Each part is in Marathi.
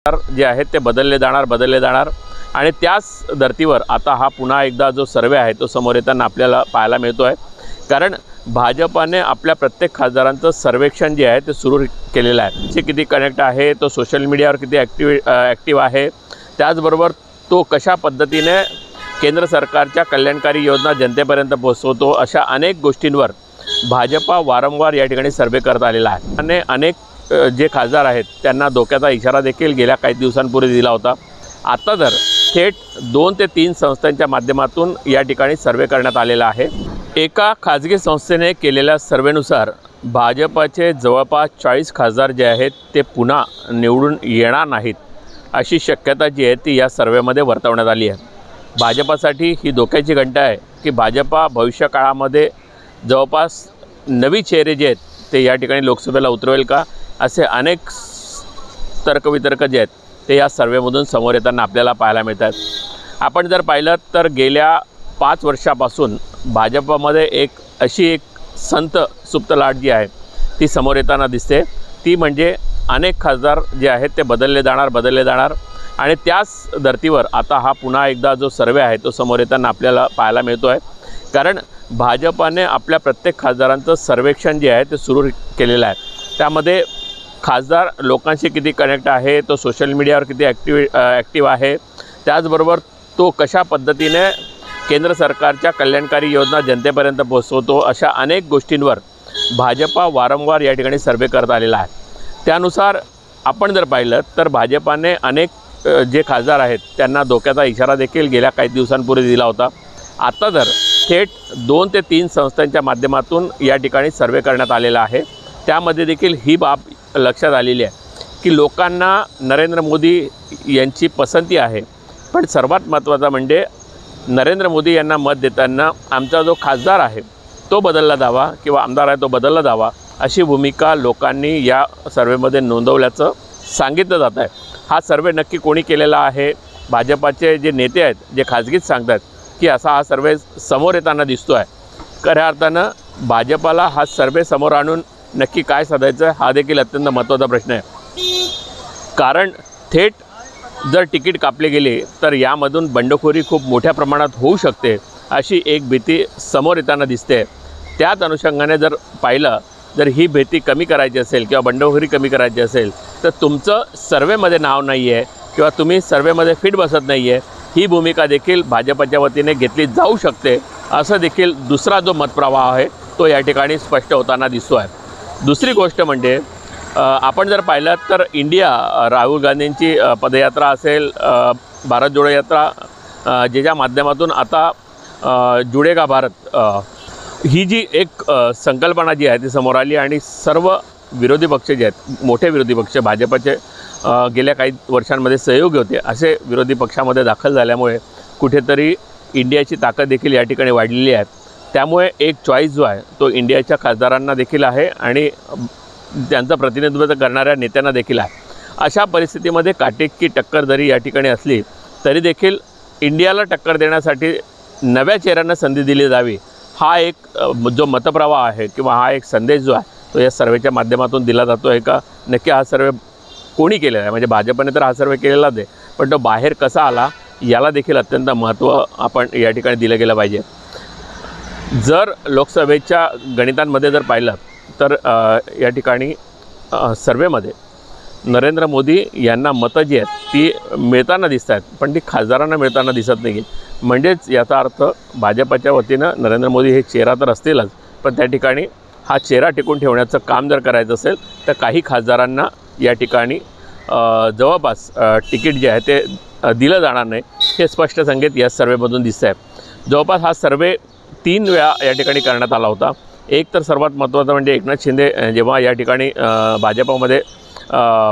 जे आहेत ते बदलले जाणार आणि त्याच धर्तीवर आता हा पुन्हा एकदा जो सर्वे आहे तो समोर येताना आपल्याला पाहायला मिळतो आहे। कारण भाजपाने आपल्या प्रत्येक खासदारांचं सर्वेक्षण जे आहे ते सुरू केलेलं आहे। ते किती कनेक्ट आहे, तो सोशल मीडियावर किती ॲक्टिव्ह आहे, त्याचबरोबर तो कशा पद्धतीने केंद्र सरकारच्या कल्याणकारी योजना जनतेपर्यंत पोहोचवतो, अशा अनेक गोष्टींवर भाजपा वारंवार या ठिकाणी सर्वे करत आलेला आहे। आणि अनेक जे खासदार आहेत त्यांना धोक्याचा इशारा देखील गेल्या काही दिवसांपूर्वी दिला होता। आता तर थेट 2 ते 3 संस्थांच्या माध्यमातून या ठिकाणी सर्वे करण्यात आलेला आहे। एका खाजगी संस्थेने केलेल्या सर्वेनुसार भाजपाचे जवळपास 40 खासदार जे आहेत ते पुन्हा निवडून येणार नाहीत, अशी शक्यता जी आहे ती या सर्वेमध्ये वर्तवण्यात आली आहे। भाजपासाठी ही धोक्याची घंटा आहे की भाजपा भविष्यकाळामध्ये जवळपास नवी चेहरे जे आहेत ते या ठिकाणी लोकसभेला उतरवेल का, असे अनेक तर्कवितर्क जे आहेत ते या सर्वेमधून समोर येताना आपल्याला पाहायला मिळतात। आपण जर पाहिलं तर गेल्या 5 वर्षापासून भाजपमध्ये एक संत सुप्त लाट जी आहे ती समोर येताना दिसते। ती म्हणजे अनेक खासदार जे आहेत ते बदलले जाणार आणि त्याच धर्तीवर आता हा पुन्हा एकदा जो सर्वे आहे तो समोर येताना आपल्याला पाहायला मिळतो आहे। कारण भाजपाने आपल्या प्रत्येक खासदारांचं सर्वेक्षण जे आहे ते सुरू केलेलं आहे। त्यामध्ये खासदार लोकांशी किती कनेक्ट आहे, तो सोशल मीडियावर किती ॲक्टिव्ह आहे, त्याचबरोबर तो कशा पद्धतीने केंद्र सरकारच्या कल्याणकारी योजना जनतेपर्यंत पोहोचवतो, अशा अनेक गोष्टींवर भाजपा वारंवार या ठिकाणी सर्वे करत आलेला आहे। त्यानुसार आपण जर पाहिलं तर भाजपाने अनेक जे खासदार आहेत त्यांना धोक्याचा इशारा देखील गेल्या काही दिवसांपूर्वी दिला होता। आता तर थेट 2 ते 3 संस्थांच्या माध्यमातून या ठिकाणी सर्वे करण्यात आलेला आहे। त्यामध्ये देखील ही बाब लक्षात आलेली आहे की लोकांना नरेंद्र मोदी यांची पसंती आहे, पण सर्वात महत्त्वाचं म्हणजे नरेंद्र मोदी यांना मत देताना आमचा जो खासदार आहे तो बदलला जावा किंवा आमदार आहे तो बदलला जावा, अशी भूमिका लोकांनी या सर्वेमध्ये नोंदवल्याचं सांगितलं जात आहे। हा सर्वे नक्की कोणी केलेला आहे? भाजपाचे जे नेते आहेत जे खाजगीत सांगतात की असा हा सर्वे समोर येताना दिसतो आहे। खऱ्या अर्थानं भाजपाला हा सर्वे समोर आणून नक्की काय साधायचं आहे हा देखील अत्यंत महत्त्वाचा प्रश्न आहे। कारण थेट जर तिकीट कापले गेले तर यामधून बंडखोरी खूप मोठ्या प्रमाणात होऊ शकते, अशी एक भीती समोर येताना दिसते। त्याच अनुषंगाने जर पाहिलं, जर ही भीती कमी करायची असेल किंवा बंडखोरी कमी करायची असेल तर तुमचं सर्वेमध्ये नाव नाही आहे किंवा तुम्ही सर्वेमध्ये फिट बसत नाही आहे, ही भूमिका देखील भाजपच्या वतीने घेतली जाऊ शकते, असं देखील दुसरा जो मतप्रवाह आहे तो या ठिकाणी स्पष्ट होताना दिसतो आहे। दुसरी गोष्ट म्हणजे आपण जर पाहिलं तर राहुल गांधींची पदयात्रा असेल, भारत जोडो यात्रा, ज्याच्या माध्यमातून आता जुडेगा भारत ही जी एक संकल्पना जी आहे ती समोर आली आणि सर्व विरोधी पक्ष जे आहेत, मोठे विरोधी पक्ष भाजपचे गेल्या काही वर्षांमध्ये सहयोगी होते, असे विरोधी पक्षामध्ये दाखल झाल्यामुळे कुठेतरी इंडियाची ताकद देखील या ठिकाणी वाढलेली आहे। त्यामुळे एक चॉईस जो आहे तो इंडियाच्या खासदारांना देखील आहे आणि त्यांचं प्रतिनिधित्व करणाऱ्या नेत्यांना देखील आहे। अशा परिस्थितीमध्ये काटेकी टक्कर जरी या ठिकाणी असली तरी देखील इंडियाला टक्कर देण्यासाठी नव्या चेहऱ्यांना संधी दिली जावी, हा एक जो मतप्रवाह आहे किंवा हा एक संदेश जो आहे तो या सर्वेच्या माध्यमातून दिला जातो आहे का? नक्की हा सर्वे कोणी केलेला आहे? म्हणजे भाजपने तर हा सर्वे केलेलाच आहे, पण तो बाहेर कसा आला याला देखील अत्यंत महत्त्व आपण या ठिकाणी दिलं गेलं पाहिजे। जर लोकसभेच्या गणितांमध्ये जर पाहिलं तर या ठिकाणी सर्वेमध्ये नरेंद्र मोदी यांना मतं जी आहेत ती मिळताना दिसत आहेत, पण ती खासदारांना मिळताना दिसत नाही। म्हणजेच याचा अर्थ भाजपच्या वतीनं नरेंद्र मोदी हे चेहरा तर असतीलच, पण त्या ठिकाणी हा चेहरा टिकून ठेवण्याचं काम जर करायचं असेल तर काही खासदारांना या ठिकाणी जवळपास तिकीट जे आहे ते दिलं जाणार नाही, हे स्पष्ट संकेत या सर्वेमधून दिसत आहे। जवळपास हा सर्वे 3 वेळा या ठिकाणी करण्यात आला होता। एक तर सर्वात महत्त्वाचं म्हणजे एकनाथ शिंदे जेव्हा या ठिकाणी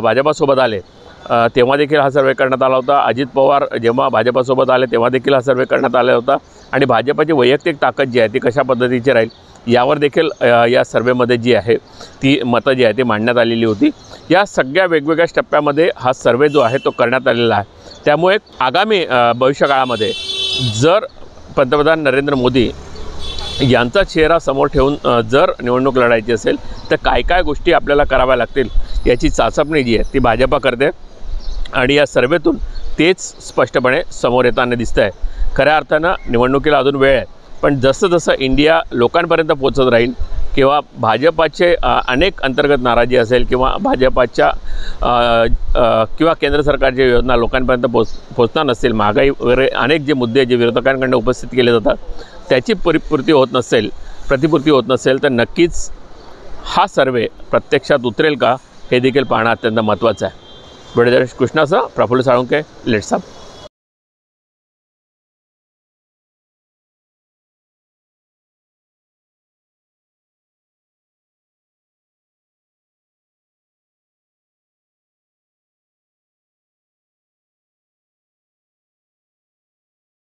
भाजपासोबत आले तेव्हा देखील हा सर्वे करण्यात आला होता। अजित पवार जेव्हा भाजपासोबत आले तेव्हा देखील हा सर्वे करण्यात आला होता आणि भाजपाची वैयक्तिक ताकद जी आहे ती कशा पद्धतीची राहील यावर देखील या सर्वेमध्ये जी आहे ती मतं जी आहे ती मांडण्यात आलेली होती। या सगळ्या वेगवेगळ्या टप्प्यामध्ये हा सर्वे जो आहे तो करण्यात आलेला आहे। त्यामुळे आगामी भविष्यकाळामध्ये जर पंतप्रधान नरेंद्र मोदी यांचा चेहरा समोर ठेवून जर निवडणूक लढायची असेल तर काय काय गोष्टी आपल्याला कराव्या लागतील याची चाचपणी जी आहे ती भाजपा करते आणि या सर्वेतून तेच स्पष्टपणे समोर येताना दिसतं आहे. खऱ्या अर्थानं निवडणुकीला अजून वेळ आहे, पण जसं जसं इंडिया लोकांपर्यंत पोहोचत राहील किंवा भाजपाचे अनेक अंतर्गत नाराजी असेल किंवा भाजपाच्या किंवा केंद्र सरकारच्या योजना लोकांपर्यंत पोचणार नसतील, महागाई वगैरे अनेक जे मुद्दे जे विरोधकांकडून उपस्थित केले जातात त्याची प्रतिपूर्ती होत नसेल तर नक्कीच हा सर्वे प्रत्यक्षात उतरेल का हे देखील पाहणं अत्यंत महत्त्वाचं आहे. व्हिडिओ जर्नलिस्ट कृष्णासह प्रफुल्ल साळुंके, लेट्स अप.